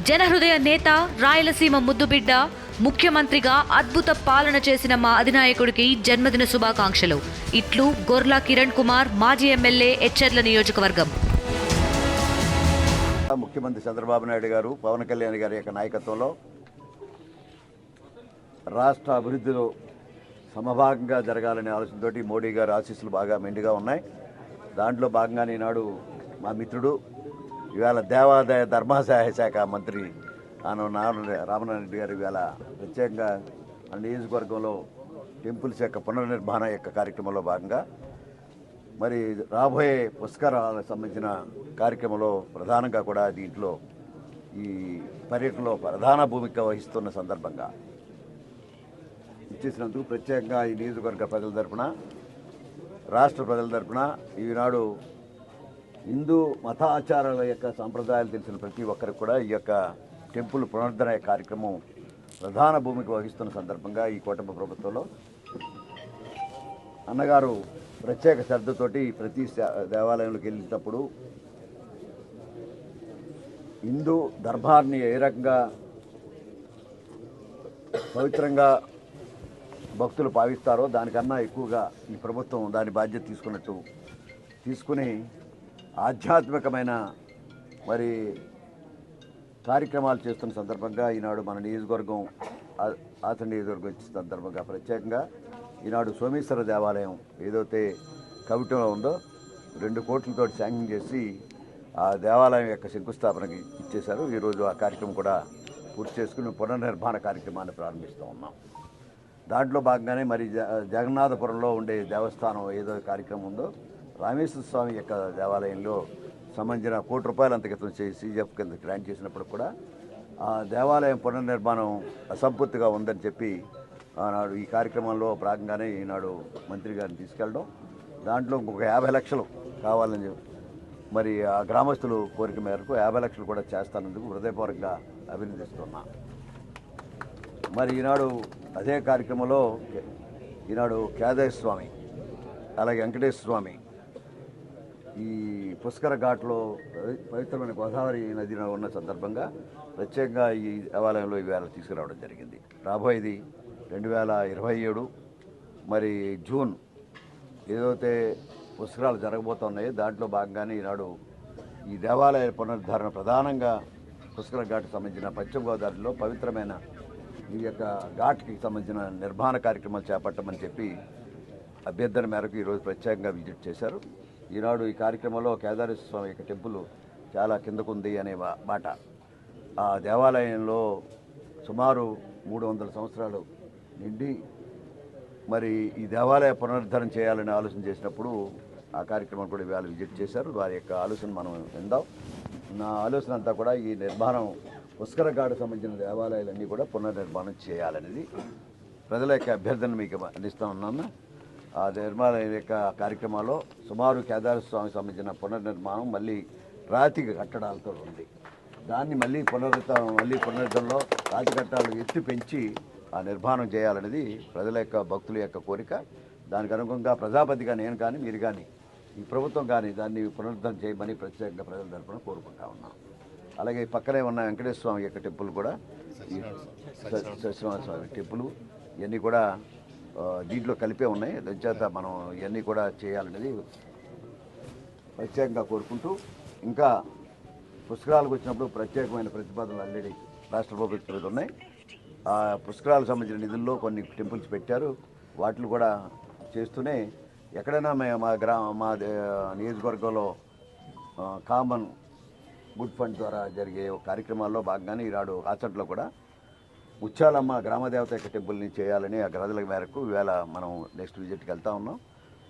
జనహృదయ నేత, రాయలసీమ ముద్దుబిడ్డ, ముఖ్యమంత్రిగా అద్భుత పాలన చేసిన మా అధినాయకుడికి జన్మదిన శుభాకాంక్షలు. ఇట్లు గొర్ల కిరణ్ కుమార్, మాజీ ఎమ్మెల్యే, ఎచ్చెర్ల నియోజకవర్గం. ముఖ్యమంత్రి చంద్రబాబు నాయుడు గారు, పవన్ కళ్యాణ్ గారి యొక్క నాయకత్వంలో రాష్ట్ర అభివృద్ధిలో సమభాగంగా జరగాలనే ఆలోచనతోటి మోడీ గారి ఆశీస్సులు బాగా మెండుగా ఉన్నాయి. దాంట్లో భాగంగానే ఈనాడు మా మిత్రుడు, ఇవాళ దేవాదాయ ధర్మాదాయ శాఖ మంత్రి రామనారాయణ గారు ఇవాళ ప్రత్యేకంగా మన నియోజకవర్గంలో టెంపుల్స్ యొక్క పునర్నిర్మాణ యొక్క కార్యక్రమంలో భాగంగా మరి రాబోయే పుష్కరాలకు సంబంధించిన కార్యక్రమంలో ప్రధానంగా కూడా దీంట్లో ఈ పర్యటనలో ప్రధాన భూమిక వహిస్తున్న సందర్భంగా ఇచ్చేసినందుకు ప్రత్యేకంగా ఈ నియోజకవర్గ ప్రజల తరఫున, రాష్ట్ర ప్రజల తరఫున, ఈనాడు హిందూ మతాచారాల యొక్క సాంప్రదాయాలు తెలిసిన ప్రతి ఒక్కరికి కూడా ఈ యొక్క టెంపుల్ పునరుద్ధరణ కార్యక్రమం ప్రధాన భూమిక వహిస్తున్న సందర్భంగా ఈ కూటమి ప్రభుత్వంలో అన్నగారు ప్రత్యేక శ్రద్ధతోటి ప్రతి దేవాలయంలోకి వెళ్ళేటప్పుడు హిందూ ధర్మాన్ని ఏ రకంగా పవిత్రంగా భక్తులు భావిస్తారో దానికన్నా ఎక్కువగా ఈ ప్రభుత్వం దాని బాధ్యత తీసుకుని ఆధ్యాత్మికమైన మరి కార్యక్రమాలు చేస్తున్న సందర్భంగా ఈనాడు మన నియోజకవర్గం ఆచరణ నియోజకవర్గం ఇచ్చిన సందర్భంగా ప్రత్యేకంగా ఈనాడు సోమేశ్వర దేవాలయం ఏదైతే కవిటంలో ఉందో 2 కోట్లతో శాంక్షన్ చేసి ఆ దేవాలయం యొక్క శంకుస్థాపనకి ఇచ్చేశారు. ఈరోజు ఆ కార్యక్రమం కూడా పూర్తి చేసుకుని పునర్నిర్మాణ కార్యక్రమాన్ని ప్రారంభిస్తూ ఉన్నాం. దాంట్లో భాగంగానే మరి జగన్నాథపురంలో ఉండే దేవస్థానం ఏదో కార్యక్రమం ఉందో రామేశ్వర స్వామి యొక్క దేవాలయంలో సంబంధించిన ₹1 కోటి అంత క్రితం సీజీఎఫ్ కింద గ్రాంట్ చేసినప్పుడు కూడా ఆ దేవాలయం పునర్నిర్మాణం అసంపూర్తిగా ఉందని చెప్పి ఆనాడు ఈ కార్యక్రమంలో భాగంగానే ఈనాడు మంత్రి గారిని తీసుకెళ్ళడం, దాంట్లో ఇంకొక 50 లక్షలు కావాలని చెప్పి మరి ఆ గ్రామస్తులు కోరిక మేరకు 50 లక్షలు కూడా చేస్తానందుకు హృదయపూర్వకంగా అభినందిస్తున్నా. మరి ఈనాడు అదే కార్యక్రమంలో ఈనాడు కేదారేశ్వర స్వామి, అలాగే వెంకటేశ్వర స్వామి ఈ పుష్కర ఘాట్లో పవిత్రమైన గోదావరి నదిలో ఉన్న సందర్భంగా ప్రత్యేకంగా ఈ దేవాలయంలో ఈవేళ తీసుకురావడం జరిగింది. రాబోయేది 2027 మరి జూన్ ఏదైతే పుష్కరాలు జరగబోతున్నాయో దాంట్లో భాగంగానే ఈనాడు ఈ దేవాలయ పునరుద్ధరణ ప్రధానంగా పుష్కర ఘాట్కి సంబంధించిన పశ్చిమ గోదావరిలో పవిత్రమైన ఈ యొక్క ఘాట్కి సంబంధించిన నిర్మాణ కార్యక్రమాలు చేపట్టమని చెప్పి అభ్యర్థన మేరకు ఈరోజు ప్రత్యేకంగా విజిట్ చేశారు. ఈనాడు ఈ కార్యక్రమంలో కేదారేశ్వర స్వామి యొక్క టెంపుల్ చాలా కిందకుంది అనే మాట. ఆ దేవాలయంలో సుమారు 300 సంవత్సరాలు నిండి మరి ఈ దేవాలయ పునరుద్ధరణ చేయాలని ఆలోచన చేసినప్పుడు ఆ కార్యక్రమం కూడా ఇవాళ విజిట్ చేశారు. వారి యొక్క ఆలోచన మనం విందాం. నా ఆలోచన అంతా కూడా ఈ నిర్మాణం పుష్కర ఘాట్కు సంబంధించిన దేవాలయాలన్నీ కూడా పునర్నిర్మాణం చేయాలనేది ప్రజల యొక్క అభ్యర్థన మీకు అందిస్తూ ఉన్నాను. ఆ నిర్మాణం యొక్క కార్యక్రమాల్లో సుమారు కేదారేశ్వర స్వామికి సంబంధించిన పునర్నిర్మాణం మళ్ళీ రాతి కట్టడాలతో ఉంది. దాన్ని మళ్ళీ పునరుద్ధరణలో రాతి కట్టడాలు ఎత్తి పెంచి ఆ నిర్మాణం చేయాలనేది ప్రజల యొక్క భక్తుల యొక్క కోరిక. దానికి అనుగుణంగా ప్రజాపతిగా నేను కానీ మీరు కానీ ఈ ప్రభుత్వం కానీ దాన్ని పునరుద్ధరణ చేయమని ప్రత్యేకంగా ప్రజల తరఫున కోరుకుంటా ఉన్నాం. అలాగే పక్కనే ఉన్న వెంకటేశ్వర స్వామి యొక్క టెంపుల్ కూడా, సత్యనారాయణ స్వామి టెంపుల్ ఇవన్నీ కూడా దీంట్లో కలిపే ఉన్నాయి. దానిచేత మనం ఇవన్నీ కూడా చేయాలనేది ప్రత్యేకంగా కోరుకుంటూ, ఇంకా పుష్కరాలకు వచ్చినప్పుడు ప్రత్యేకమైన ప్రతిపాదనలు ఆల్రెడీ రాష్ట్ర ప్రభుత్వం ఉన్నాయి. ఆ పుష్కరాలకు సంబంధించిన నిధుల్లో కొన్ని టెంపుల్స్ పెట్టారు. వాటిని కూడా చేస్తూనే ఎక్కడైనా మా నియోజకవర్గంలో కామన్ గుడ్ ఫండ్ ద్వారా జరిగే కార్యక్రమాల్లో భాగంగానే ఈనాడు ఆచంట్లో కూడా ముత్యాలమ్మ గ్రామదేవత యొక్క టెంపుల్ని చేయాలని ఆ గ్రహదుల మేరకు ఈవేళ మనం నెక్స్ట్ విజిట్కి వెళ్తా ఉన్నాం.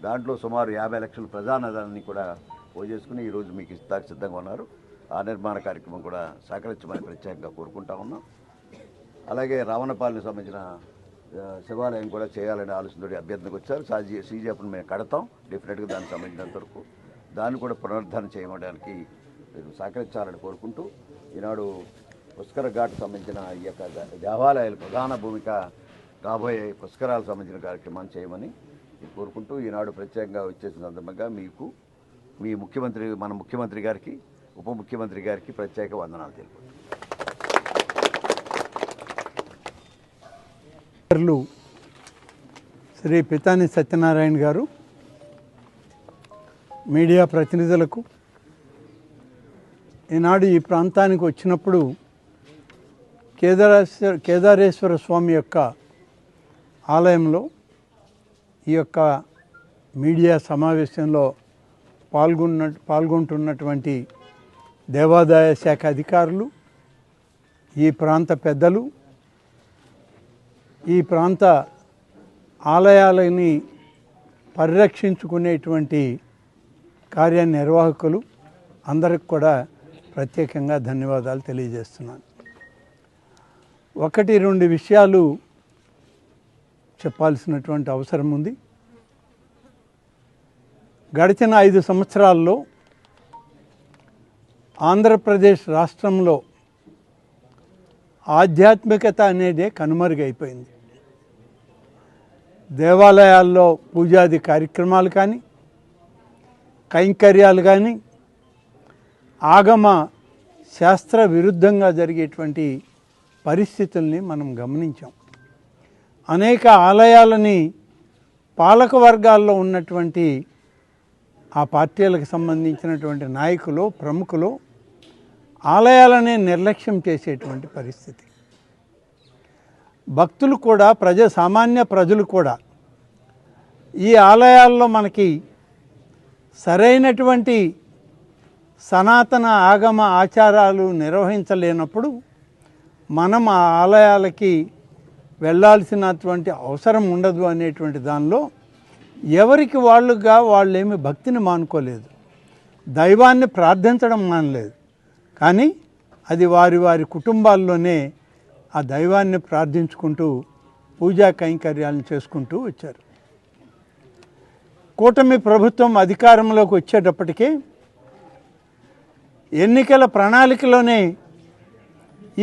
దాంట్లో సుమారు 50 లక్షల ప్రజానదాన్ని కూడా పోజేసుకుని ఈరోజు మీకు ఇస్తాకు సిద్ధంగా ఉన్నారు. ఆ నిర్మాణ కార్యక్రమం కూడా సహకరించమని ప్రత్యేకంగా కోరుకుంటా ఉన్నాం. అలాగే రావణపాలెనికి సంబంధించిన శివాలయం కూడా చేయాలనే ఆలోచనతో అభ్యర్థనకు వచ్చారు. సీజీఎఫ్ను మేము కడతాం డెఫినెట్గా, దానికి సంబంధించినంత వరకు దాన్ని కూడా పునరుద్ధరణ చేయడానికి మీరు సహకరించాలని కోరుకుంటూ, ఈనాడు పుష్కర ఘాట్కు సంబంధించిన ఈ యొక్క దేవాలయాల ప్రధాన భూమిక రాబోయే పుష్కరాలకు సంబంధించిన కార్యక్రమాన్ని చేయమని కోరుకుంటూ, ఈనాడు ప్రత్యేకంగా వచ్చేసిన సందర్భంగా మీకు మన ముఖ్యమంత్రి గారికి, ఉప ముఖ్యమంత్రి గారికి ప్రత్యేక వందనాలు తెలుపుతున్నాను. సోదరులు శ్రీ పితాని సత్యనారాయణ గారు, మీడియా ప్రతినిధులకు, ఈనాడు ఈ ప్రాంతానికి వచ్చినప్పుడు కేదారేశ్వర స్వామి యొక్క ఆలయంలో ఈ యొక్క మీడియా సమావేశంలో పాల్గొంటున్నటువంటి దేవాదాయ శాఖ అధికారులు, ఈ ప్రాంత పెద్దలు, ఈ ప్రాంత ఆలయాలని పరిరక్షించుకునేటువంటి కార్యనిర్వాహకులు అందరికి కూడా ప్రత్యేకంగా ధన్యవాదాలు తెలియజేస్తున్నాను. ఒకటి రెండు విషయాలు చెప్పాల్సినటువంటి అవసరం ఉంది. గడిచిన 5 సంవత్సరాల్లో ఆంధ్రప్రదేశ్ రాష్ట్రంలో ఆధ్యాత్మికత అనేదే కనుమరుగైపోయింది. దేవాలయాల్లో పూజాది కార్యక్రమాలు కానీ, కైంకర్యాలు కానీ ఆగమ శాస్త్ర విరుద్ధంగా జరిగేటువంటి పరిస్థితుల్ని మనం గమనించాం. అనేక ఆలయాలని పాలక వర్గాల్లో ఉన్నటువంటి ఆ పార్టీలకు సంబంధించినటువంటి నాయకులు, ప్రముఖులు ఆలయాలనే నిర్లక్ష్యం చేసేటువంటి పరిస్థితి. భక్తులు కూడా, సామాన్య ప్రజలు కూడా ఈ ఆలయాల్లో మనకి సరైనటువంటి సనాతన ఆగమ ఆచారాలు నిర్వహించలేనప్పుడు మనం ఆ ఆలయాలకి వెళ్ళాల్సినటువంటి అవసరం ఉండదు అనేటువంటి దానిలో ఎవరికి వాళ్ళేమి భక్తిని మానుకోలేదు, దైవాన్ని ప్రార్థించడం మానలేదు. కానీ అది వారి కుటుంబాల్లోనే ఆ దైవాన్ని ప్రార్థించుకుంటూ పూజా కైంకర్యాలను చేసుకుంటూ వచ్చారు. కూటమి ప్రభుత్వం అధికారంలోకి వచ్చేటప్పటికీ ఎన్నికల ప్రణాళికలోనే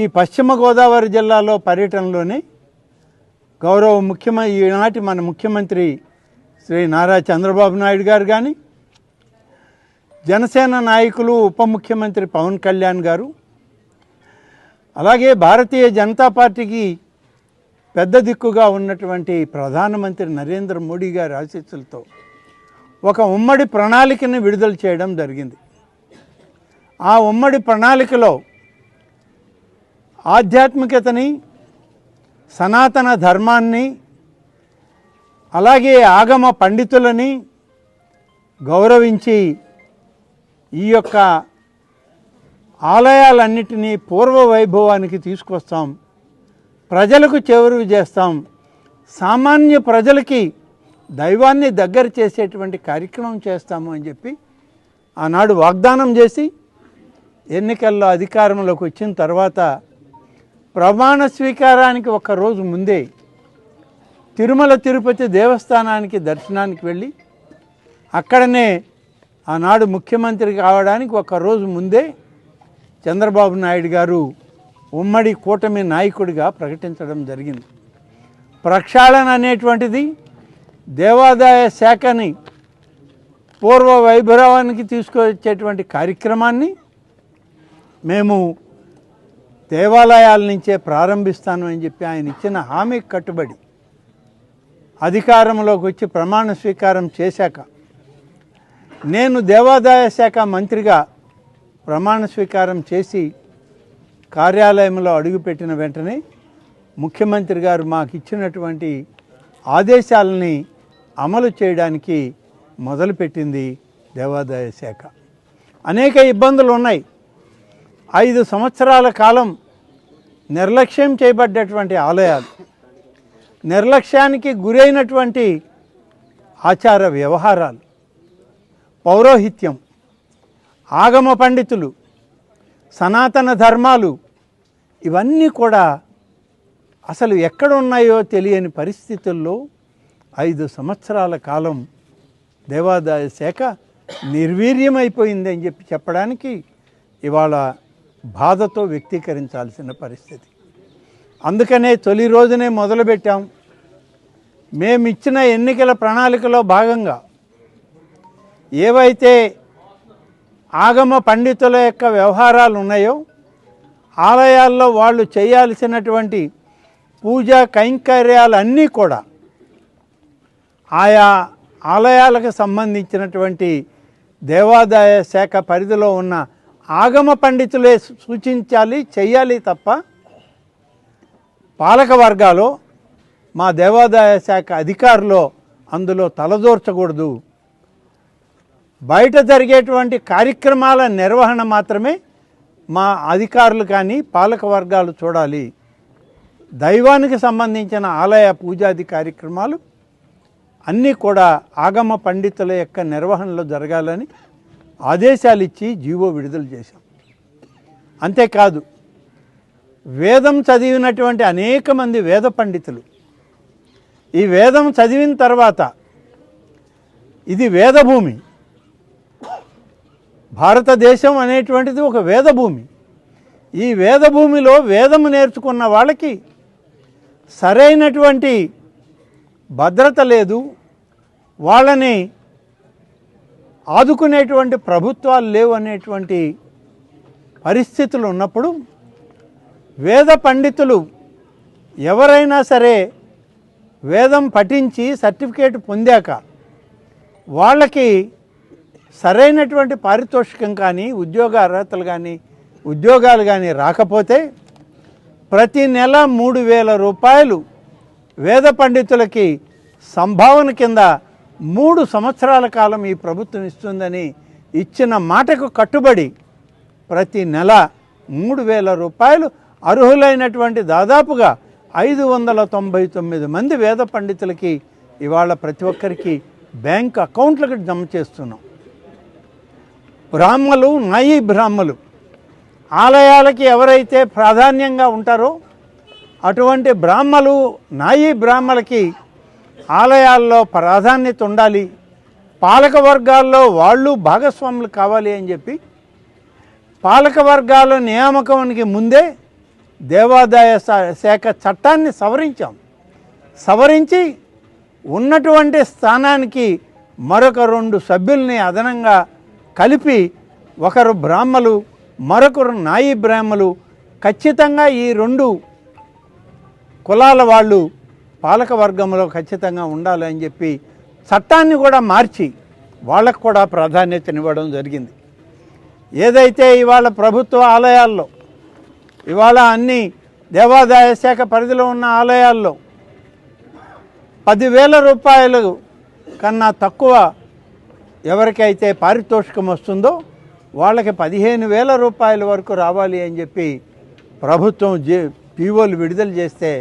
ఈ పశ్చిమ గోదావరి జిల్లాలో పర్యటనలోనే ఈనాటి మన ముఖ్యమంత్రి శ్రీ నారా చంద్రబాబు నాయుడు గారు కానీ, జనసేన నాయకులు ఉప ముఖ్యమంత్రి పవన్ కళ్యాణ్ గారు, అలాగే భారతీయ జనతా పార్టీకి పెద్ద దిక్కుగా ఉన్నటువంటి ప్రధానమంత్రి నరేంద్ర మోడీ గారి ఆశీస్సులతో ఒక ఉమ్మడి ప్రణాళికని విడుదల చేయడం జరిగింది. ఆ ఉమ్మడి ప్రణాళికలో ఆధ్యాత్మికతని, సనాతన ధర్మాన్ని, అలాగే ఆగమ పండితులని గౌరవించి ఈ యొక్క ఆలయాలన్నిటినీ పూర్వ వైభవానికి తీసుకొస్తాం, ప్రజలకు చేరువ చేస్తాం, సామాన్య ప్రజలకి దైవాన్ని దగ్గర చేసేటువంటి కార్యక్రమం చేస్తాము అని చెప్పి ఆనాడు వాగ్దానం చేసి ఎన్నికల్లో అధికారంలోకి వచ్చిన తర్వాత ప్రమాణ స్వీకారానికి ఒక రోజు ముందే తిరుమల తిరుపతి దేవస్థానానికి దర్శనానికి వెళ్ళి అక్కడనే ఆనాడు ముఖ్యమంత్రి కావడానికి ఒక రోజు ముందే చంద్రబాబు నాయుడు గారు ఉమ్మడి కూటమి నాయకుడిగా ప్రకటించడం జరిగింది. ప్రక్షాళన అనేటువంటిది దేవాదాయ శాఖని పూర్వ వైభవానికి తీసుకొచ్చేటువంటి కార్యక్రమాన్ని మేము దేవాలయాల నుంచే ప్రారంభిస్తాను అని చెప్పి ఆయన ఇచ్చిన హామీకి కట్టుబడి అధికారంలోకి వచ్చి ప్రమాణ స్వీకారం చేశాక నేను దేవాదాయ శాఖ మంత్రిగా ప్రమాణ స్వీకారం చేసి కార్యాలయంలో అడుగుపెట్టిన వెంటనే ముఖ్యమంత్రి గారు మాకు ఇచ్చినటువంటి ఆదేశాలని అమలు చేయడానికి మొదలుపెట్టింది దేవాదాయ శాఖ. అనేక ఇబ్బందులు ఉన్నాయి. 5 సంవత్సరాల కాలం నిర్లక్ష్యం చేయబడ్డటువంటి ఆలయాలు, నిర్లక్ష్యానికి గురైనటువంటి ఆచార వ్యవహారాలు, పౌరోహిత్యం, ఆగమ పండితులు, సనాతన ధర్మాలు ఇవన్నీ కూడా అసలు ఎక్కడ ఉన్నాయో తెలియని పరిస్థితుల్లో 5 సంవత్సరాల కాలం దేవాదాయ శాఖ నిర్వీర్యమైపోయింది అని చెప్పడానికి ఇవాళ బాధతో వ్యక్తీకరించాల్సిన పరిస్థితి. అందుకనే తొలి రోజునే మొదలుపెట్టాం. మేమిచ్చిన ఎన్నికల ప్రణాళికలో భాగంగా ఏవైతే ఆగమ పండితుల యొక్క వ్యవహారాలు ఉన్నాయో, ఆలయాల్లో వాళ్ళు చేయాల్సినటువంటి పూజా కైంకర్యాలన్నీ కూడా ఆయా ఆలయాలకు సంబంధించినటువంటి దేవాదాయ శాఖ పరిధిలో ఉన్న ఆగమ పండితులే సూచించాలి, చెయ్యాలి తప్ప పాలక వర్గాలు మా దేవాదాయ శాఖ అధికారులు అందులో తలదూర్చకూడదు. బయట జరిగేటువంటి కార్యక్రమాల నిర్వహణ మాత్రమే మా అధికారులు కానీ పాలక వర్గాలు చూడాలి. దైవానికి సంబంధించిన ఆలయ పూజాది కార్యక్రమాలు అన్నీ కూడా ఆగమ పండితుల యొక్క నిర్వహణలో జరగాలని ఆదేశాలు ఇచ్చి జీవో విడుదల చేశాం. అంతేకాదు, వేదం చదివినటువంటి అనేక మంది వేద పండితులు ఈ వేదం చదివిన తర్వాత ఇది వేదభూమి, భారతదేశం అనేటువంటిది ఒక వేదభూమి. ఈ వేదభూమిలో వేదము నేర్చుకున్న వాళ్ళకి సరైనటువంటి భద్రత లేదు, వాళ్ళని ఆదుకునేటువంటి ప్రభుత్వాలు లేవు అనేటువంటి పరిస్థితులు ఉన్నప్పుడు వేద పండితులు ఎవరైనా సరే వేదం పఠించి సర్టిఫికేట్ పొందాక వాళ్ళకి సరైనటువంటి పారితోషికం కానీ ఉద్యోగ అర్హతలు కానీ ఉద్యోగాలు కానీ రాకపోతే ప్రతి నెల 3,000 రూపాయలు వేద పండితులకి సంభావన కింద 3 సంవత్సరాల కాలం ఈ ప్రభుత్వం ఇస్తుందని ఇచ్చిన మాటకు కట్టుబడి ప్రతి నెల 3,000 రూపాయలు అర్హులైనటువంటి దాదాపుగా 599 మంది వేద పండితులకి ఇవాళ ప్రతి ఒక్కరికి బ్యాంక్ అకౌంట్లకు జమ చేస్తున్నాం. బ్రాహ్మలు, నాయీ బ్రాహ్మలు ఆలయాలకి ఎవరైతే ప్రాధాన్యంగా ఉంటారో అటువంటి బ్రాహ్మలు, నాయీ బ్రాహ్మలకి ఆలయాల్లో ప్రాధాన్యత ఉండాలి, పాలక వర్గాల్లో వాళ్ళు భాగస్వాములు కావాలి అని చెప్పి పాలక వర్గాల నియామకానికి ముందే దేవాదాయ శాఖ చట్టాన్ని సవరించి ఉన్నటువంటి స్థానానికి మరొక 2 సభ్యుల్ని అదనంగా కలిపి ఒకరు బ్రాహ్మలు, మరొకరు నాయీ బ్రాహ్మలు, ఖచ్చితంగా ఈ 2 కులాల వాళ్ళు పాలక వర్గంలో ఖచ్చితంగా ఉండాలని చెప్పి చట్టాన్ని కూడా మార్చి వాళ్ళకు కూడా ప్రాధాన్యతనివ్వడం జరిగింది. ఏదైతే ఇవాళ ప్రభుత్వ ఆలయాల్లో ఇవాళ అన్ని దేవాదాయ శాఖ పరిధిలో ఉన్న ఆలయాల్లో 10,000 రూపాయలు కన్నా తక్కువ ఎవరికైతే పారితోషికం వస్తుందో వాళ్ళకి 15,000 రూపాయల వరకు రావాలి అని చెప్పి ప్రభుత్వం పీఓలు విడుదల చేస్తే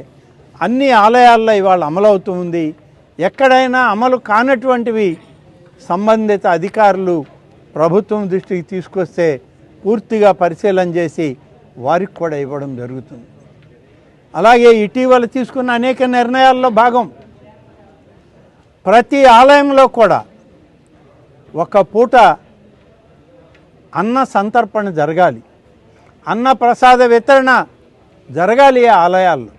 అన్ని ఆలయాల్లో ఇవాళ అమలవుతూ ఉంది. ఎక్కడైనా అమలు కానటువంటివి సంబంధిత అధికారులు ప్రభుత్వం దృష్టికి తీసుకొస్తే పూర్తిగా పరిశీలన చేసి వారికి కూడా ఇవ్వడం జరుగుతుంది. అలాగే ఇటీవల తీసుకున్న అనేక నిర్ణయాల్లో భాగం ప్రతి ఆలయంలో కూడా ఒక పూట అన్న సంతర్పణ జరగాలి, అన్న ప్రసాద వితరణ జరగాలి ఆ ఆలయాల్లో.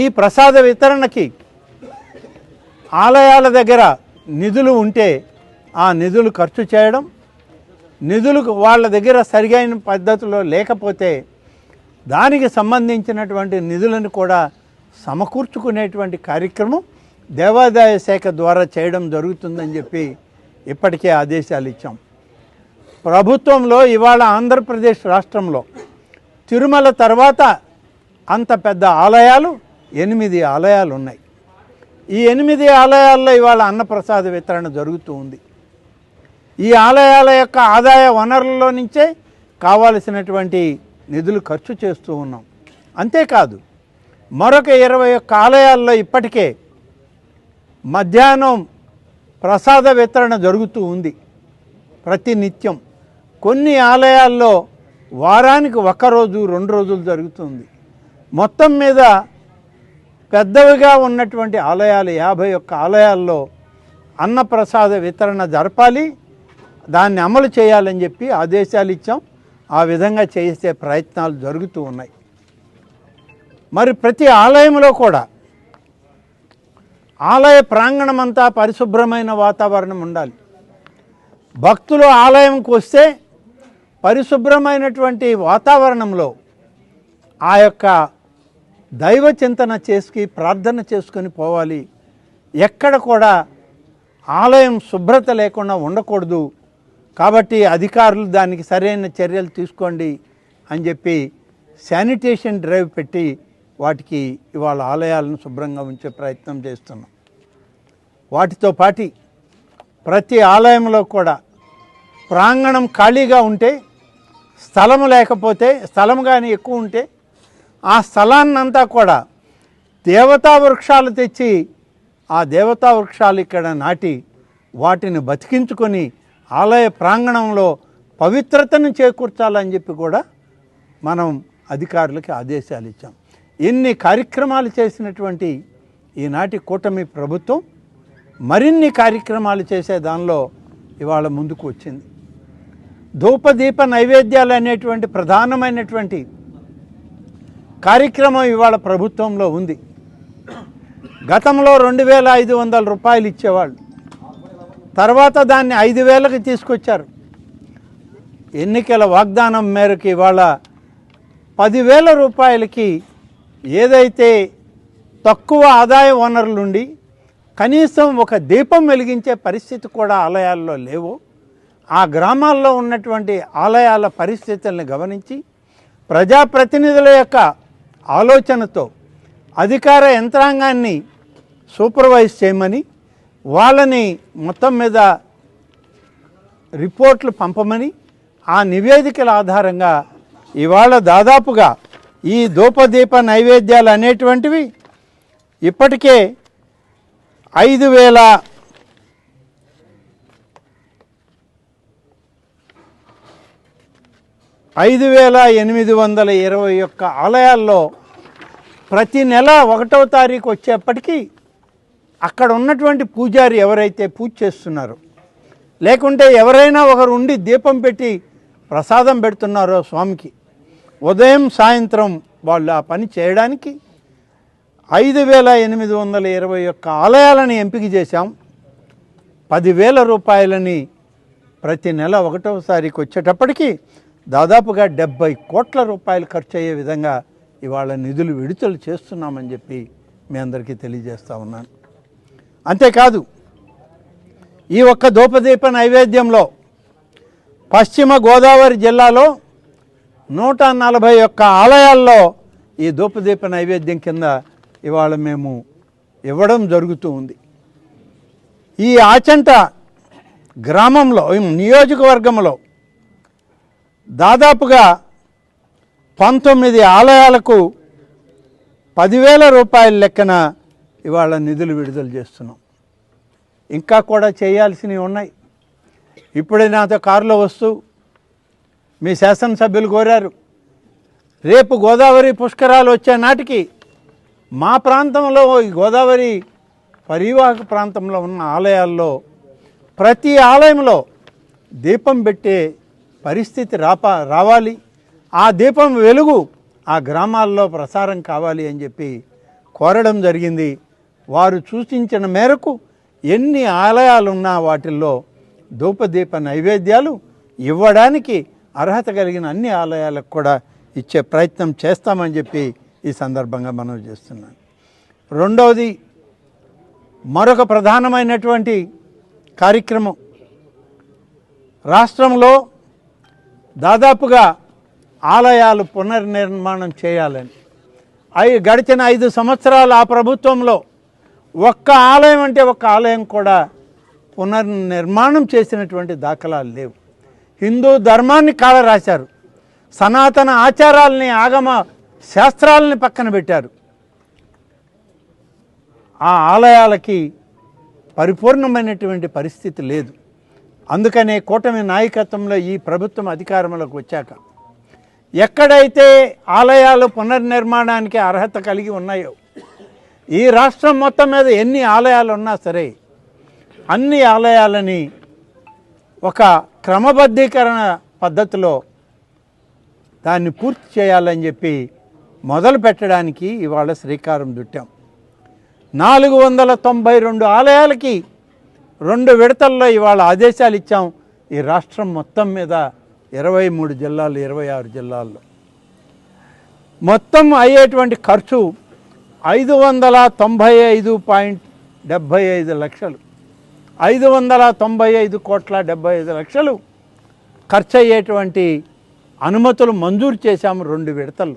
ఈ ప్రసాద వితరణకి ఆలయాల దగ్గర నిధులు ఉంటే ఆ నిధులు ఖర్చు చేయడం, నిధులు వాళ్ళ దగ్గర సరిగైన పద్ధతిలో లేకపోతే దానికి సంబంధించినటువంటి నిధులను కూడా సమకూర్చుకునేటువంటి కార్యక్రమం దేవాదాయ శాఖ ద్వారా చేయడం జరుగుతుందని చెప్పి ఇప్పటికే ఆదేశాలు ఇచ్చాం. ప్రభుత్వంలో ఇవాళ ఆంధ్రప్రదేశ్ రాష్ట్రంలో తిరుమల తర్వాత అంత పెద్ద ఆలయాలు 8 ఆలయాలు ఉన్నాయి. ఈ 8 ఆలయాల్లో ఇవాళ అన్నప్రసాద వితరణ జరుగుతూ ఉంది. ఈ ఆలయాల యొక్క ఆదాయ వనరులలో నుంచే కావలసినటువంటి నిధులు ఖర్చు చేస్తూ ఉన్నాం. అంతేకాదు మరొక 21 ఆలయాల్లో ఇప్పటికే మధ్యాహ్నం ప్రసాద వితరణ జరుగుతూ ఉంది ప్రతి నిత్యం. కొన్ని ఆలయాల్లో వారానికి 1 రోజు 2 రోజులు జరుగుతుంది. మొత్తం మీద పెద్దవిగా ఉన్నటువంటి ఆలయాలు 51 ఆలయాల్లో అన్నప్రసాద వితరణ జరపాలి, దాన్ని అమలు చేయాలని చెప్పి ఆదేశాలు ఇచ్చాం. ఆ విధంగా చేసే ప్రయత్నాలు జరుగుతూ ఉన్నాయి. మరి ప్రతి ఆలయంలో కూడా ఆలయ ప్రాంగణం అంతా పరిశుభ్రమైన వాతావరణం ఉండాలి. భక్తులు ఆలయంకి వస్తే పరిశుభ్రమైనటువంటి వాతావరణంలో ఆ యొక్క దైవ చింతన చేసి ప్రార్థన చేసుకొని పోవాలి. ఎక్కడ కూడా ఆలయం శుభ్రత లేకుండా ఉండకూడదు. కాబట్టి అధికారులు దానికి సరైన చర్యలు తీసుకోండి అని చెప్పి శానిటేషన్ డ్రైవ్ పెట్టి వాటికి ఇవాళ ఆలయాలను శుభ్రంగా ఉంచే ప్రయత్నం చేస్తున్నాం. వాటితో పాటు ప్రతి ఆలయంలో కూడా ప్రాంగణం ఖాళీగా ఉంటే, స్థలం లేకపోతే, స్థలం కానీ ఎక్కువ ఉంటే ఆ స్థలాన్నంతా కూడా దేవతా వృక్షాలు తెచ్చి ఆ దేవతా వృక్షాలు ఇక్కడ నాటి వాటిని బతికించుకొని ఆలయ ప్రాంగణంలో పవిత్రతను చేకూర్చాలని చెప్పి కూడా మనం అధికారులకి ఆదేశాలు ఇచ్చాం. ఎన్ని కార్యక్రమాలు చేసినటువంటి ఈనాటి కూటమి ప్రభుత్వం మరిన్ని కార్యక్రమాలు చేసే దానిలో ఇవాళ ముందుకు వచ్చింది. ధూపదీప నైవేద్యాలు అనేటువంటి ప్రధానమైనటువంటి కార్యక్రమం ఇవాళ ప్రభుత్వంలో ఉంది. గతంలో 2,500 రూపాయలు ఇచ్చేవాళ్ళు, తర్వాత దాన్ని 5,000కి తీసుకొచ్చారు. ఎన్నికల వాగ్దానం మేరకు ఇవాళ 10,000 రూపాయలకి ఏదైతే తక్కువ ఆదాయ వనరులుండి కనీసం ఒక దీపం వెలిగించే పరిస్థితి కూడా ఆలయాల్లో లేవు, ఆ గ్రామాల్లో ఉన్నటువంటి ఆలయాల పరిస్థితులను గమనించి ప్రజాప్రతినిధుల యొక్క ఆలోచనతో అధికార యంత్రాంగాన్ని సూపర్వైజ్ చేయమని, వాళ్ళని మొత్తం మీద రిపోర్ట్లు పంపమని, ఆ నివేదికల ఆధారంగా ఇవాళ దాదాపుగా ఈ ధూపదీప నైవేద్యాలు అనేటువంటివి ఇప్పటికే 5,821 ఆలయాల్లో ప్రతి నెల 1వ తారీఖు వచ్చేప్పటికీ అక్కడ ఉన్నటువంటి పూజారి ఎవరైతే పూజ చేస్తున్నారో, లేకుంటే ఎవరైనా ఒకరు ఉండి దీపం పెట్టి ప్రసాదం పెడుతున్నారో స్వామికి, ఉదయం సాయంత్రం వాళ్ళు ఆ పని చేయడానికి 5,821 ఆలయాలను ఎంపిక చేశాం. 10,000 రూపాయలని ప్రతి నెల 1వ తారీఖు వచ్చేటప్పటికి దాదాపుగా 70 కోట్ల రూపాయలు ఖర్చు అయ్యే విధంగా ఇవాళ నిధులు విడుదల చేస్తున్నామని చెప్పి మీ అందరికీ తెలియజేస్తూ ఉన్నాను. అంతేకాదు, ఈ ఒక్క ధూపదీప నైవేద్యంలో పశ్చిమ గోదావరి జిల్లాలో 141 ఆలయాల్లో ఈ ధూపదీప నైవేద్యం కింద ఇవాళ మేము ఇవ్వడం జరుగుతూ ఉంది. ఈ ఆచంట గ్రామంలో, నియోజకవర్గంలో దాదాపుగా 19 ఆలయాలకు 10,000 రూపాయల లెక్కన ఇవాళ నిధులు విడుదల చేస్తున్నాం. ఇంకా కూడా చేయాల్సినవి ఉన్నాయి. ఇప్పుడే నాతో కారులో వస్తూ మీ శాసనసభ్యులు కోరారు, రేపు గోదావరి పుష్కరాలు వచ్చే నాటికి మా ప్రాంతంలో, ఈ గోదావరి పరివాహక ప్రాంతంలో ఉన్న ఆలయాల్లో ప్రతి ఆలయంలో దీపం పెట్టే పరిస్థితి రావాలి, ఆ దీపం వెలుగు ఆ గ్రామాల్లో ప్రసారం కావాలి అని చెప్పి కోరడం జరిగింది. వారు సూచించిన మేరకు ఎన్ని ఆలయాలున్నా వాటిల్లో ధూపదీప నైవేద్యాలు ఇవ్వడానికి అర్హత కలిగిన అన్ని ఆలయాలకు కూడా ఇచ్చే ప్రయత్నం చేస్తామని చెప్పి ఈ సందర్భంగా మనవి చేస్తున్నాను. రెండవది, మరొక ప్రధానమైనటువంటి కార్యక్రమం, రాష్ట్రంలో దాదాపుగా ఆలయాలు పునర్నిర్మాణం చేయాలని గడిచిన 5 సంవత్సరాలు ఆ ప్రభుత్వంలో ఒక్క ఆలయం అంటే ఒక్క ఆలయం కూడా పునర్నిర్మాణం చేసినటువంటి దాఖలాలు లేవు. హిందూ ధర్మాన్ని కాలరాశారు, సనాతన ఆచారాలని, ఆగమ శాస్త్రాలని పక్కన పెట్టారు. ఆ ఆలయాలకి పరిపూర్ణమైనటువంటి పరిస్థితి లేదు. అందుకనే కూటమి నాయకత్వంలో ఈ ప్రభుత్వం అధికారంలోకి వచ్చాక ఎక్కడైతే ఆలయాలు పునర్నిర్మాణానికి అర్హత కలిగి ఉన్నాయో, ఈ రాష్ట్రం మొత్తం మీద ఎన్ని ఆలయాలు ఉన్నా సరే అన్ని ఆలయాలని ఒక క్రమబద్ధీకరణ పద్ధతిలో దాన్ని పూర్తి చేయాలని చెప్పి మొదలు పెట్టడానికి ఇవాళ శ్రీకారం చుట్టాం. 492 ఆలయాలకి 2 విడతల్లో ఇవాళ ఆదేశాలు ఇచ్చాం. ఈ రాష్ట్రం మొత్తం మీద 23 జిల్లాలు, 26 జిల్లాల్లో మొత్తం అయ్యేటువంటి ఖర్చు 595.75 లక్షలు, 595,75,00,000 ఖర్చు అయ్యేటువంటి అనుమతులు మంజూరు చేశాము 2 విడతలు.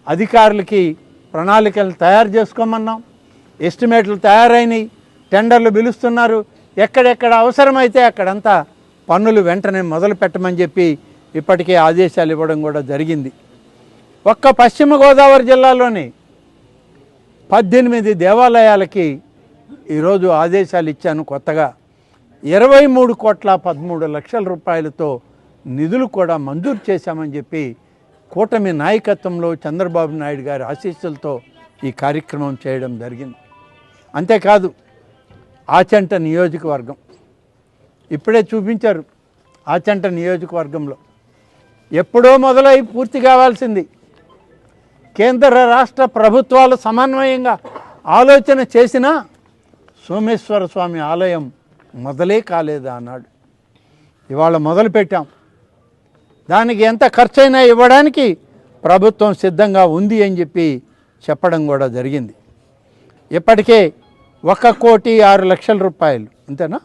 అధికారులకి ప్రణాళికలు తయారు చేసుకోమన్నాం, ఎస్టిమేట్లు తయారైనవి, టెండర్లు పిలుస్తున్నారు. ఎక్కడెక్కడ అవసరమైతే అక్కడంతా పన్నులు వెంటనే మొదలు పెట్టమని చెప్పి ఇప్పటికే ఆదేశాలు ఇవ్వడం కూడా జరిగింది. ఒక్క పశ్చిమ గోదావరి జిల్లాలోని 18 దేవాలయాలకి ఈరోజు ఆదేశాలు ఇచ్చాను. కొత్తగా 23,13,00,000 రూపాయలతో నిధులు కూడా మంజూరు చేశామని చెప్పి కూటమి నాయకత్వంలో చంద్రబాబు నాయుడు గారి ఆశీస్సులతో ఈ కార్యక్రమం చేయడం జరిగింది. అంతేకాదు ఆచంట నియోజకవర్గం ఇప్పుడే చూపించారు. ఆచంట నియోజకవర్గంలో ఎప్పుడో మొదలై పూర్తి కావాల్సింది, కేంద్ర రాష్ట్ర ప్రభుత్వాలు సమన్వయంగా ఆలోచన చేసినా సోమేశ్వర స్వామి ఆలయం మొదలే కాలేదా అన్నాడు. ఇవాళ మొదలుపెట్టాం. దానికి ఎంత ఖర్చైనా ఇవ్వడానికి ప్రభుత్వం సిద్ధంగా ఉంది అని చెప్పి చెప్పడం కూడా జరిగింది. ఇప్పటికే 1,06,00,000 రూపాయలు, అంతేనా,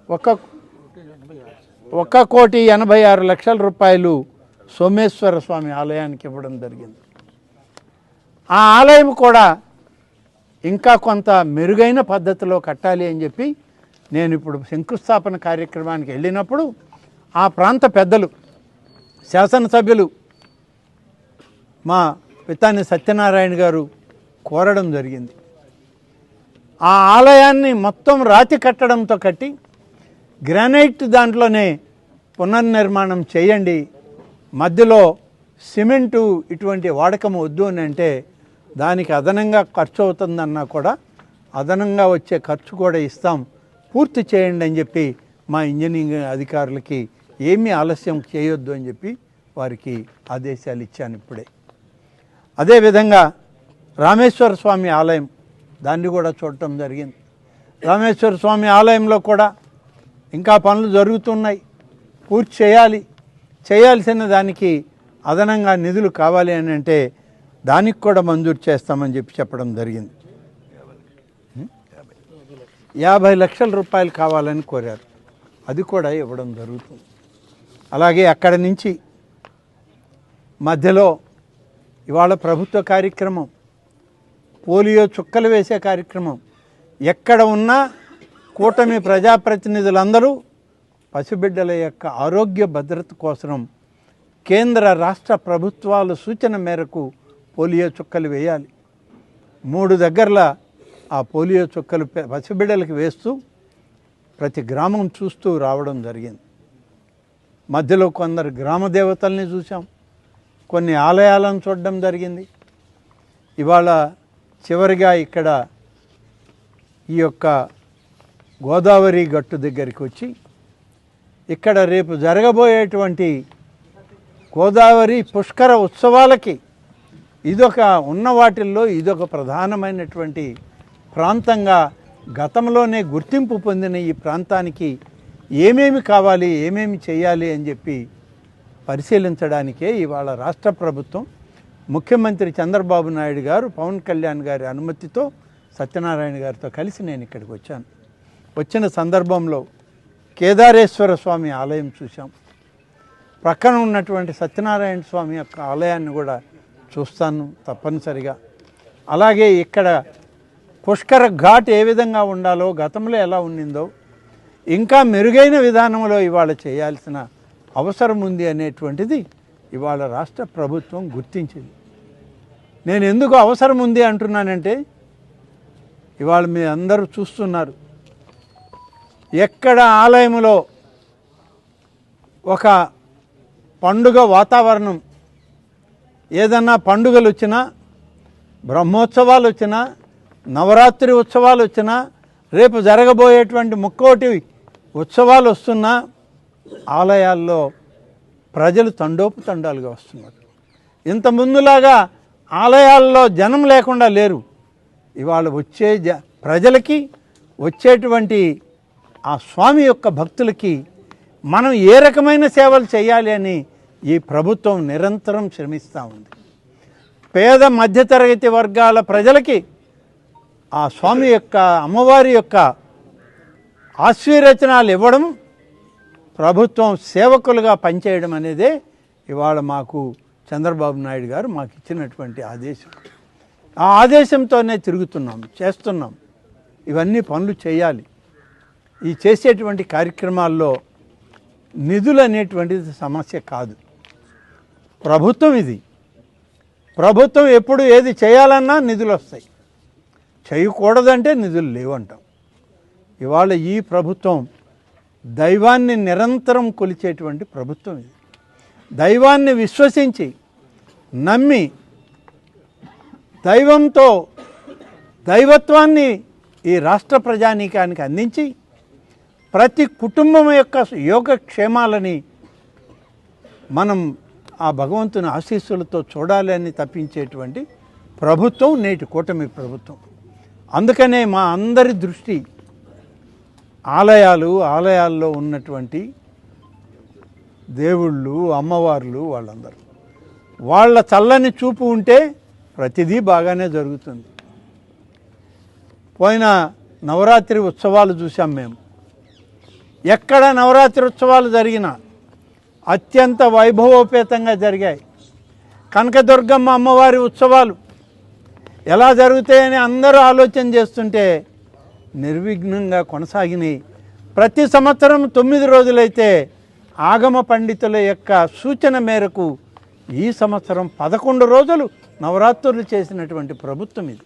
1,86,00,000 రూపాయలు సోమేశ్వర స్వామి ఆలయానికి ఇవ్వడం జరిగింది. ఆ ఆలయం కూడా ఇంకా కొంత మెరుగైన పద్ధతిలో కట్టాలి అని చెప్పి నేను ఇప్పుడు శంకుస్థాపన కార్యక్రమానికి వెళ్ళినప్పుడు ఆ ప్రాంత పెద్దలు, శాసనసభ్యులు మా పితాని సత్యనారాయణ గారు కోరడం జరిగింది. ఆ ఆలయాన్ని మొత్తం రాతి కట్టడంతో కట్టి గ్రానైట్ దాంట్లోనే పునర్నిర్మాణం చేయండి, మధ్యలో సిమెంటు ఇటువంటి వాడకం వద్దు అని అంటే దానికి అదనంగా ఖర్చు అవుతుందన్నా కూడా అదనంగా వచ్చే ఖర్చు కూడా ఇస్తాం, పూర్తి చేయండి అని చెప్పి మా ఇంజనీరింగ్ అధికారులకి ఏమీ ఆలస్యం చేయొద్దు అని చెప్పి వారికి ఆదేశాలు ఇచ్చాను ఇప్పుడే. అదేవిధంగా రామేశ్వర స్వామి ఆలయం, దాన్ని కూడా చూడటం జరిగింది. రామేశ్వర స్వామి ఆలయంలో కూడా ఇంకా పనులు జరుగుతున్నాయి, పూర్తి చేయాలి. చేయాల్సిన దానికి అదనంగా నిధులు కావాలి అని అంటే దానికి కూడా మంజూరు చేస్తామని చెప్పి చెప్పడం జరిగింది. 50 లక్షల రూపాయలు కావాలని కోరారు, అది కూడా ఇవ్వడం జరుగుతుంది. అలాగే అక్కడి నుంచి మధ్యలో ఇవాళ ప్రభుత్వ కార్యక్రమం పోలియో చుక్కలు వేసే కార్యక్రమం. ఎక్కడ ఉన్నా కూటమి ప్రజాప్రతినిధులందరూ పసిబిడ్డల యొక్క ఆరోగ్య భద్రత కోసం కేంద్ర రాష్ట్ర ప్రభుత్వాల సూచన మేరకు పోలియో చుక్కలు వేయాలి. 3 దగ్గరల ఆ పోలియో చుక్కలు పసిబిడ్డలకు వేస్తూ ప్రతి గ్రామం చూస్తూ రావడం జరిగింది. మధ్యలో కొందరు గ్రామ దేవతల్ని చూసాం, కొన్ని ఆలయాలను చూడడం జరిగింది. ఇవాళ చివరిగా ఇక్కడ ఈ యొక్క గోదావరి గట్టు దగ్గరికి వచ్చి ఇక్కడ రేపు జరగబోయేటువంటి గోదావరి పుష్కర ఉత్సవాలకి ఇదొక ఉన్న వాటిల్లో ఇదొక ప్రధానమైనటువంటి ప్రాంతంగా గతంలోనే గుర్తింపు పొందిన ఈ ప్రాంతానికి ఏమేమి కావాలి, ఏమేమి చేయాలి అని చెప్పి పరిశీలించడానికే ఇవాళ రాష్ట్ర ప్రభుత్వం ముఖ్యమంత్రి చంద్రబాబు నాయుడు గారు పవన్ కళ్యాణ్ గారి అనుమతితో సత్యనారాయణ గారితో కలిసి నేను ఇక్కడికి వచ్చాను. వచ్చిన సందర్భంలో కేదారేశ్వర స్వామి ఆలయం చూసాం, ప్రక్కన ఉన్నటువంటి సత్యనారాయణ స్వామి యొక్క ఆలయాన్ని కూడా చూస్తాను తప్పనిసరిగా. అలాగే ఇక్కడ పుష్కర ఘాట్ ఏ విధంగా ఉండాలో, గతంలో ఎలా ఉండిందో ఇంకా మెరుగైన విధానంలో ఇవాళ చేయాల్సిన అవసరం ఉంది అనేటువంటిది ఇవాళ రాష్ట్ర ప్రభుత్వం గుర్తించింది. నేను ఎందుకు అవసరం ఉంది అంటున్నానంటే ఇవాళ మీ అందరూ చూస్తున్నారు, ఎక్కడ ఆలయంలో ఒక పండుగ వాతావరణం, ఏదన్నా పండుగలు వచ్చినా, బ్రహ్మోత్సవాలు వచ్చినా, నవరాత్రి ఉత్సవాలు వచ్చినా, రేపు జరగబోయేటువంటి ముక్కోటి ఉత్సవాలు వస్తున్నా ఆలయాల్లో ప్రజలు తండోపుతండాలుగా వస్తున్నారు. ఇంత ముందులాగా ఆలయాల్లో జనం లేకుండా లేరు. ఇవాళ వచ్చే ప్రజలకి, వచ్చేటువంటి ఆ స్వామి యొక్క భక్తులకి మనం ఏ రకమైన సేవలు చేయాలి అని ఈ ప్రభుత్వం నిరంతరం శ్రమిస్తూ ఉంది. పేద మధ్యతరగతి వర్గాల ప్రజలకి ఆ స్వామి యొక్క అమ్మవారి యొక్క ఆశీర్వచనాలు ఇవ్వడం, ప్రభుత్వం సేవకులుగా పనిచేయడం అనేదే ఇవాళ మాకు చంద్రబాబు నాయుడు గారు మాకు ఇచ్చినటువంటి ఆదేశం. ఆ ఆదేశంతోనే తిరుగుతున్నాం, చేస్తున్నాం. ఇవన్నీ పనులు చేయాలి. ఈ చేసేటువంటి కార్యక్రమాల్లో నిధులు అనేటువంటిది సమస్య కాదు. ప్రభుత్వం ఇది. ప్రభుత్వం ఎప్పుడు ఏది చేయాలన్నా నిధులు వస్తాయి. చేయకూడదంటే నిధులు లేవంటాం. ఇవాళ ఈ ప్రభుత్వం దైవాన్ని నిరంతరం కొలిచేటువంటి ప్రభుత్వం ఇది. దైవాన్ని విశ్వసించి నమ్మి దైవంతో దైవత్వాన్ని ఈ రాష్ట్ర ప్రజానీకానికి అందించి ప్రతి కుటుంబం యొక్క యోగక్షేమాలని మనం ఆ భగవంతుని ఆశీస్సులతో చూడాలి అని తప్పించేటువంటి ప్రభుత్వం నేటి కూటమి ప్రభుత్వం. అందుకనే మా అందరి దృష్టి ఆలయాల్లో ఉన్నటువంటి దేవుళ్ళు, అమ్మవార్లు, వాళ్ళందరూ వాళ్ళ చల్లని చూపు ఉంటే ప్రతిదీ బాగానే జరుగుతుంది. పోయిన నవరాత్రి ఉత్సవాలు చూసాం మేము. ఎక్కడ నవరాత్రి ఉత్సవాలు జరిగినా అత్యంత వైభవోపేతంగా జరిగాయి. కనకదుర్గమ్మ అమ్మవారి ఉత్సవాలు ఎలా జరుగుతాయని అందరూ ఆలోచన చేస్తుంటే నిర్విఘ్నంగా కొనసాగినాయి. ప్రతి సంవత్సరం 9 రోజులైతే ఆగమ పండితుల యొక్క సూచన మేరకు ఈ సంవత్సరం 11 రోజులు నవరాత్రులు చేసినటువంటి ప్రభుత్వం ఇది.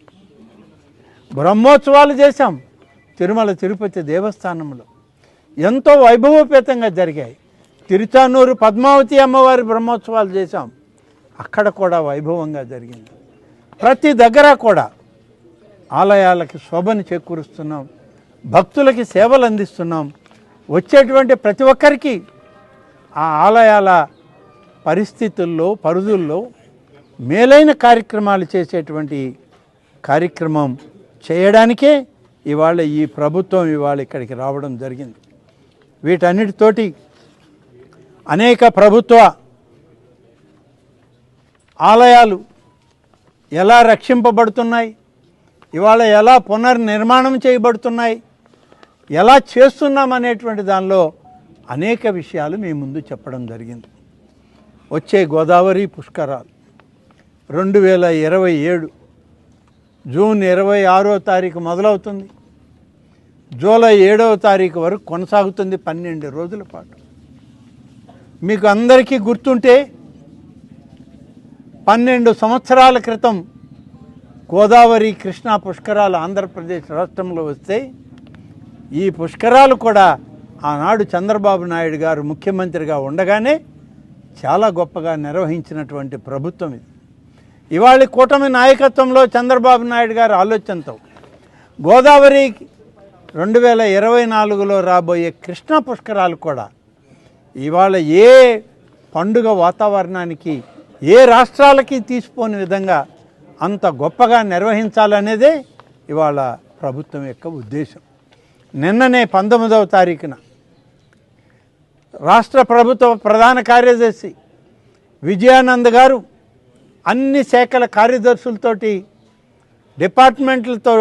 బ్రహ్మోత్సవాలు చేశాం తిరుమల తిరుపతి దేవస్థానంలో. ఎంతో వైభవోపేతంగా జరిగాయి. తిరుచానూరు పద్మావతి అమ్మవారి బ్రహ్మోత్సవాలు చేశాం. అక్కడ కూడా వైభవంగా జరిగింది. ప్రతి దగ్గర కూడా ఆలయాలకి శోభను చేకూరుస్తున్నాం, భక్తులకి సేవలు అందిస్తున్నాం. వచ్చేటువంటి ప్రతి ఒక్కరికి ఆ ఆలయాల పరిస్థితుల్లో పరిధుల్లో మేలైన కార్యక్రమాలు చేసేటువంటి కార్యక్రమం చేయడానికే ఇవాళ ఈ ప్రభుత్వం ఇవాళ ఇక్కడికి రావడం జరిగింది. వీటన్నిటితోటి అనేక ప్రభుత్వ ఆలయాలు ఎలా రక్షింపబడుతున్నాయి, ఇవాళ ఎలా పునర్నిర్మాణం చేయబడుతున్నాయి, ఎలా చేస్తున్నామనేటువంటి దానిలో అనేక విషయాలు మీ ముందు చెప్పడం జరిగింది. వచ్చే గోదావరి పుష్కరాలు 2027 జూన్ 26వ తారీఖు మొదలవుతుంది. జూలై 7వ తారీఖు వరకు కొనసాగుతుంది 12 రోజుల పాటు. మీకు అందరికీ గుర్తుంటే 12 సంవత్సరాల క్రితం గోదావరి కృష్ణా పుష్కరాలు ఆంధ్రప్రదేశ్ రాష్ట్రంలో వస్తే ఈ పుష్కరాలు కూడా ఆనాడు చంద్రబాబు నాయుడు గారు ముఖ్యమంత్రిగా ఉండగానే చాలా గొప్పగా నిర్వహించినటువంటి ప్రభుత్వం ఇది. ఇవాళ కూటమి నాయకత్వంలో చంద్రబాబు నాయుడు గారి ఆలోచనతో గోదావరి 2024లో రాబోయే కృష్ణా పుష్కరాలు కూడా ఇవాళ ఏ పండుగ వాతావరణానికి ఏ రాష్ట్రాలకి తీసిపోని విధంగా అంత గొప్పగా నిర్వహించాలనేదే ఇవాళ ప్రభుత్వం యొక్క ఉద్దేశం. నిన్ననే 19వ తారీఖున రాష్ట్ర ప్రభుత్వ ప్రధాన కార్యదర్శి విజయానంద్ గారు అన్ని శాఖల కార్యదర్శులతోటి, డిపార్ట్మెంట్లతో,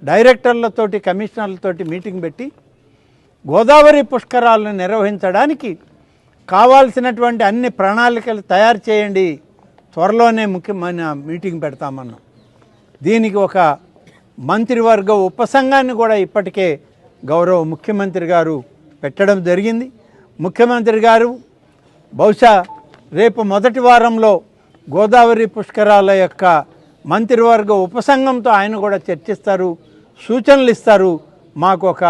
డైరెక్టర్లతోటి, కమిషనర్లతోటి మీటింగ్ పెట్టి గోదావరి పుష్కరాలను నిర్వహించడానికి కావాల్సినటువంటి అన్ని ప్రణాళికలు తయారు చేయండి, త్వరలోనే ముఖ్యమైన మీటింగ్ పెడతామన్నాం. దీనికి ఒక మంత్రివర్గ ఉపసంఘాన్ని కూడా ఇప్పటికే గౌరవ ముఖ్యమంత్రి గారు పెట్టడం జరిగింది. ముఖ్యమంత్రి గారు బహుశా రేపు మొదటి వారంలో గోదావరి పుష్కరాల యొక్క మంత్రివర్గ ఉపసంఘంతో ఆయన కూడా చర్చిస్తారు, సూచనలు ఇస్తారు, మాకు ఒక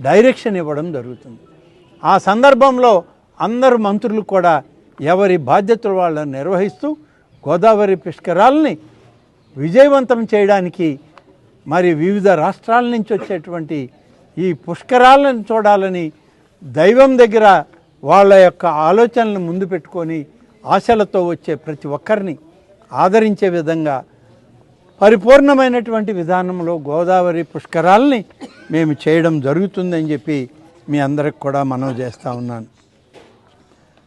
డైరెక్షన్ ఇవ్వడం జరుగుతుంది. ఆ సందర్భంలో అందరు మంత్రులు కూడా ఎవరి బాధ్యతలు వాళ్ళని నిర్వహిస్తూ గోదావరి పుష్కరాలని విజయవంతం చేయడానికి మరి వివిధ రాష్ట్రాల నుంచి వచ్చేటువంటి ఈ పుష్కరాలను చూడాలని దైవం దగ్గర వాళ్ళ యొక్క ఆలోచనలను ముందు పెట్టుకొని ఆశలతో వచ్చే ప్రతి ఒక్కరిని ఆదరించే విధంగా పరిపూర్ణమైనటువంటి విధానంలో గోదావరి పుష్కరాలని మేము చేయడం జరుగుతుందని చెప్పి మీ అందరికి కూడా మనవి చేస్తూ ఉన్నాను.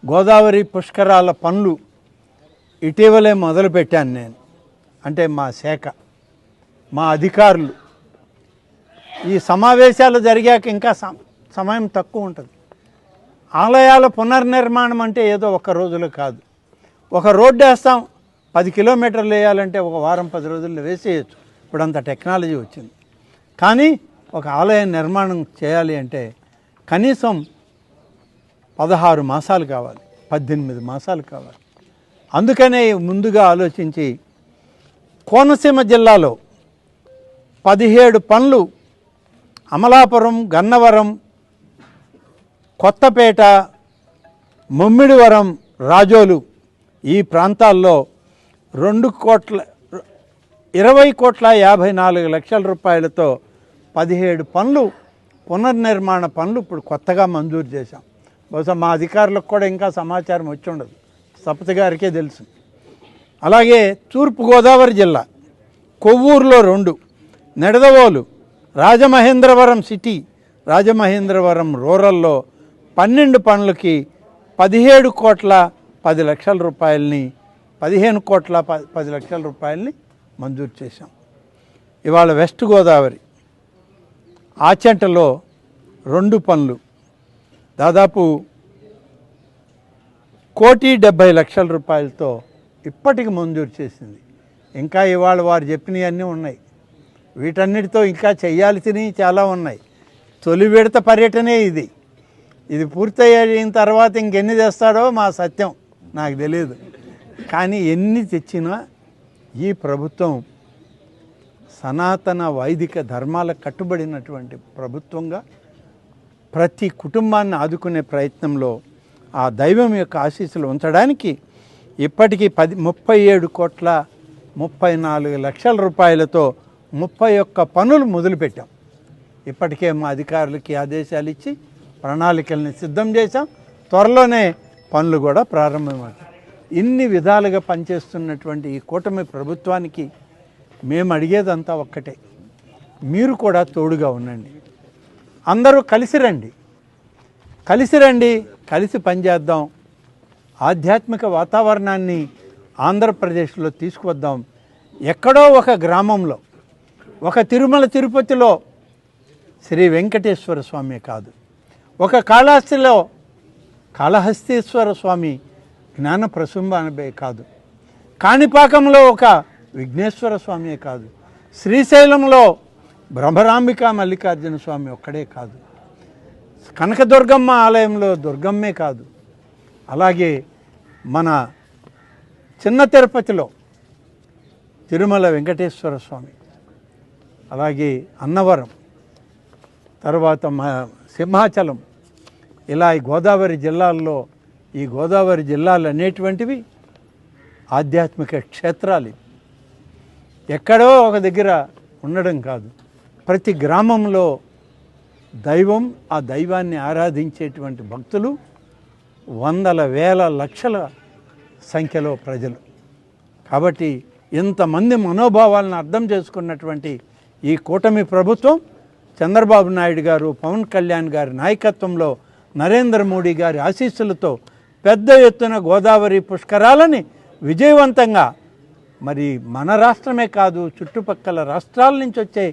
గోదావరి పుష్కరాల పనులు ఇటీవలే మొదలుపెట్టాను నేను. అంటే మా శాఖ, మా అధికారులు ఈ సమావేశాలు జరిగాక ఇంకా సమయం తక్కువ ఉంటుంది. ఆలయాల పునర్నిర్మాణం అంటే ఏదో ఒక రోజులో కాదు. ఒక రోడ్డు వేస్తాం, 10 కిలోమీటర్లు వేయాలంటే ఒక వారం 10 రోజుల్లో వేసేయచ్చు. ఇప్పుడు అంత టెక్నాలజీ వచ్చింది. కానీ ఒక ఆలయ నిర్మాణం చేయాలి అంటే కనీసం 16 మాసాలు కావాలి, 18 మాసాలు కావాలి. అందుకనే ముందుగా ఆలోచించి కోనసీమ జిల్లాలో 17 పనులు అమలాపురం, గన్నవరం, కొత్తపేట, ముమ్మిడివరం, రాజోలు ఈ ప్రాంతాల్లో 20,54,00,000 రూపాయలతో 17 పనులు పునర్నిర్మాణ పనులు ఇప్పుడు కొత్తగా మంజూరు చేశాం. బహుశా మా అధికారులకు కూడా ఇంకా సమాచారం వచ్చి ఉండదు, సపతి గారికే తెలుసు. అలాగే తూర్పుగోదావరి జిల్లా కొవ్వూరులో 2, నిడదవోలు, రాజమహేంద్రవరం సిటీ, రాజమహేంద్రవరం రూరల్లో 12 పనులకి 17,10,00,000 రూపాయలని 15,10,00,000 రూపాయలని మంజూరు చేశాం. ఇవాళ వెస్ట్ గోదావరి ఆచంటలో 2 పనులు దాదాపు 1,70,00,000 రూపాయలతో ఇప్పటికి మంజూరు చేసింది. ఇంకా ఇవాళ వారు చెప్పినవన్నీ ఉన్నాయి. వీటన్నిటితో ఇంకా చేయాల్సినవి చాలా ఉన్నాయి. తొలి విడత పర్యటనే ఇది పూర్తయిన తర్వాత ఇంకెన్ని తెస్తాడో మా సత్యం నాకు తెలియదు. కానీ ఎన్ని తెచ్చినా ఈ ప్రభుత్వం సనాతన వైదిక ధర్మాలకు కట్టుబడినటువంటి ప్రభుత్వంగా ప్రతి కుటుంబాన్ని ఆదుకునే ప్రయత్నంలో ఆ దైవం యొక్క ఆశీస్సులు ఉంచడానికి ఇప్పటికీ 37,34,00,000 రూపాయలతో 31 పనులు మొదలుపెట్టాం. ఇప్పటికే మా అధికారులకి ఆదేశాలు ఇచ్చి ప్రణాళికల్ని సిద్ధం చేశాం. త్వరలోనే పనులు కూడా ప్రారంభమవుతాయి. ఇన్ని విధాలుగా పనిచేస్తున్నటువంటి ఈ కూటమి ప్రభుత్వానికి మేము అడిగేదంతా ఒక్కటే, మీరు కూడా తోడుగా ఉండండి. అందరూ కలిసి రండి, కలిసి పనిచేద్దాం. ఆధ్యాత్మిక వాతావరణాన్ని ఆంధ్రప్రదేశ్లో తీసుకువద్దాం. ఎక్కడో ఒక గ్రామంలో, ఒక తిరుమల తిరుపతిలో శ్రీ వెంకటేశ్వర స్వామి కాదు, ఒక కాళహస్తిలో కాళహస్తీశ్వర స్వామి జ్ఞాన ప్రసుంభానబే కాదు, కాణిపాకంలో ఒక విఘ్నేశ్వర స్వామి కాదు, శ్రీశైలంలో బ్రహ్మరాంబిక మల్లికార్జున స్వామి ఒక్కడే కాదు, కనకదుర్గమ్మ ఆలయంలో దుర్గమ్మే కాదు, అలాగే మన చిన్న తిరుపతిలో తిరుమల వెంకటేశ్వర స్వామి, అలాగే అన్నవరం, తర్వాత సింహాచలం, ఇలా ఈ గోదావరి జిల్లాల్లో ఈ గోదావరి జిల్లాలు అనేటువంటివి ఆధ్యాత్మిక క్షేత్రాలు. ఎక్కడో ఒక దగ్గర ఉండడం కాదు, ప్రతి గ్రామంలో దైవం, ఆ దైవాన్ని ఆరాధించేటువంటి భక్తులు వందల వేల లక్షల సంఖ్యలో ప్రజలు. కాబట్టి ఇంతమంది మనోభావాలను అర్థం చేసుకున్నటువంటి ఈ కూటమి ప్రభుత్వం చంద్రబాబు నాయుడు గారు, పవన్ కళ్యాణ్ గారి నాయకత్వంలో, నరేంద్ర మోడీ గారి ఆశీస్సులతో పెద్ద ఎత్తున గోదావరి పుష్కరాలని విజయవంతంగా, మరి మన రాష్ట్రమే కాదు చుట్టుపక్కల రాష్ట్రాల నుంచి వచ్చే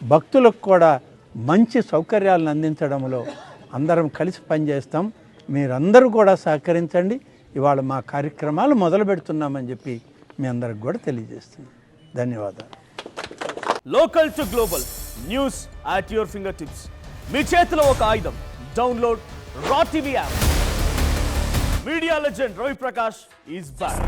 భక్తులకు కూడా మంచి సౌకర్యాలను అందించడంలో అందరం కలిసి పనిచేస్తాం. మీరందరూ కూడా సహకరించండి. ఇవాళ మా కార్యక్రమాలు మొదలు పెడుతున్నామని చెప్పి మీ అందరికి కూడా తెలియజేస్తున్నాం. ధన్యవాదాలు. Local to global news at your finger tips. మీ చేతిలో ఒక ఆయుధం. Download raw TV app. Media legend Ravi Prakash is back.